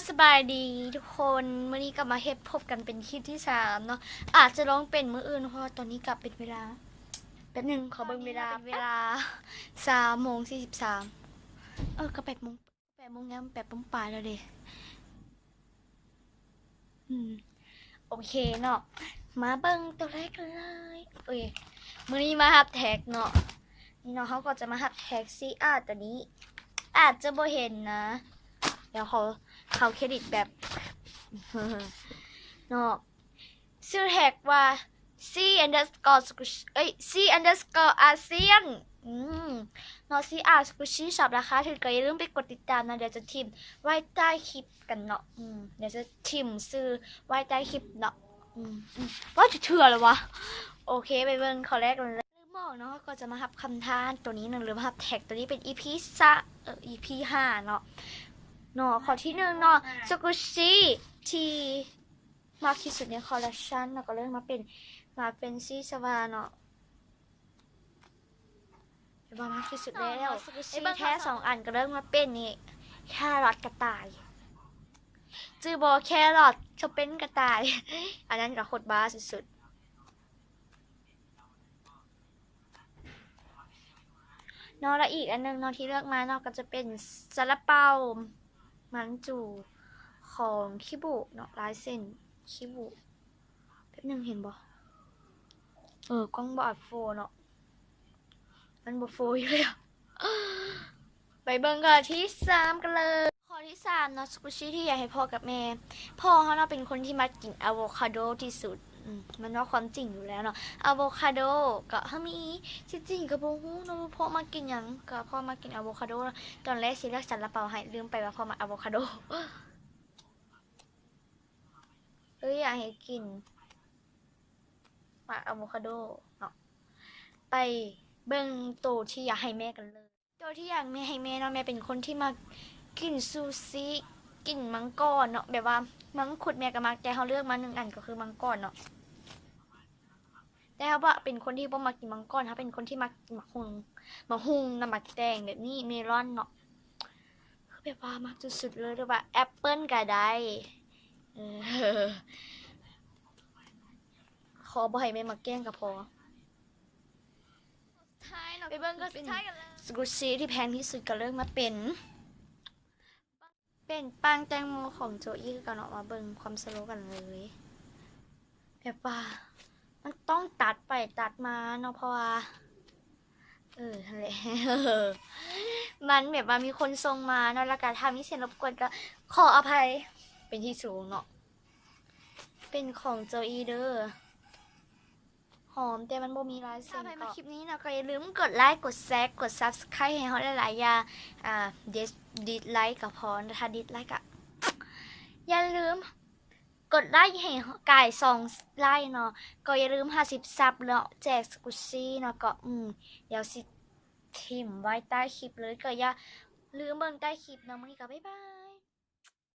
สบายดีทุกคนวันนี้กลับมาพบกันเป็นคลิปที่3เนาะอาจจะร้องเป็นมื้ออื่นเพราะว่าตอนนี้กลับเป็นเวลาแป๊บหนึงขอเบิ่งเวลาเป็นเวลา3:43ก็8 โมงงั้น8 โมงปลายแล้วเด้โอเคเนาะมาเบิ่งตัวแรกกันเลยมื้อนี้มาฮับแท็กเนาะนี่เนาะเขาก็จะมาฮับแท็กซีตัวนี้อาจจะบ่เห็นนะเดี๋ยวเขาเครดิตแบบ เนาะชื่อแท็กว่า C__อาเซียนเนาะ CR สกุชชี่ช็อปราคาถึงก็อย่าลืมไปกดติดตามนะเดี๋ยวจะทิมไว้ใต้คลิปกันเนาะเดี๋ยวจะทิมซื้อไว้ใต้คลิปเนาะว่าจะเถื่อเลยวะโอเคไปเบิ่งข้อแรกเลยลืมบอกเนาะก็จะมาหับคำทานตัวนี้หนึ่งหรือมาหับแท็กตัวนี้เป็น EP 5เนาะข้อที่1เนาะสกุชชี่ที่มากที่สุดในคอลเลคชันเนาะก็เริ่มมาเป็นซีสวาเนาะมามากที่สุดแล้วไอ้แค่2 อันก็เริ่มมาเป็นนี่แครอทกระต่ายจือบอแครอทจะเป็นกระต่ายอันนั้นก็โคตรบ้าสุดๆแล้วอีกอันนึงที่เลือกมาก็จะเป็นซาลาเปามันจูของคิบุลายเส้นคิบุแป๊บนึงเห็นบ่กล้องบอดโฟเนาะมันบอดโฟอยู่เลยไปเบิ่งข้อที่3กันเลยข้อที่3เนาะสกุชี่ที่อยากให้พ่อกับแม่พ่อเขาเนาะเป็นคนที่มากินอะโวคาโดที่สุดมันว่าความจริงอยู่แล้วเนาะอะโวคาโดก็ถ้ามีที่จริงก็บ่ฮู้เนาะพ่อมากินหยังก็พ่อมากินอะโวคาโดตอนแรกสิเลือกซาลาเปาให้ลืมไปว่าพ่อมาอะโวคาโดอยากให้กินมาอะโวคาโดเนาะไปเบิ่งตัวที่อยากให้แม่กันเลยตัวที่อยากให้แม่เนาะแม่เป็นคนที่มากินซูชิกินมังกรเนาะแบบว่ามังคุดแม่ก็มักแต่เขาเลือกมา1 อันก็คือมังกรเนาะแต่เขาว่าเป็นคนที่บ่มากินมังกรเขาเป็นคนที่มากินมะฮุงน้ำมักแตงแบบนี้เมลอนเนาะคือแบบว่ามากสุดๆเลยหรือว่าแอปเปิ้ลก็ได้ขอบ่ให้แม่มาแกล้งก็พอไปเบิ่งก็เป็นสกูชี่ที่แพงที่สุดก็เลือกมาเป็นปังแตงโมของโจอี้กันเนาะมาเบิ่งความสโลกันเลยแบบว่ามันต้องตัดไปตัดมาเนาะเพราะว่าอะไรมันแบบว่ามีคนส่งมาเนาะแล้วก็ทำให้เสียงรบกวนก็ขออภัยเป็นที่สูงเนาะเป็นของโจอี้เด้อหอมแต่มันบ่มีลายเส้นก็คลิปนี้นะก็อย่าลืมกดไลค์กดแชร์กด Subscribe ให้เขาหลายๆอย่างดิสไลค์กับพอถ้าดิสไลค์ก็อย่าลืมกดไลค์ให้กาย2 ไลค์เนาะก็อย่าลืม50 ซับเนาะแจกสกุชชี่เนาะก็เดี๋ยวสิทิมไว้ใต้คลิปเลยก็อย่าลืมเบิ่งใต้คลิปเนาะมื้อนี้ก็บ๊ายบาย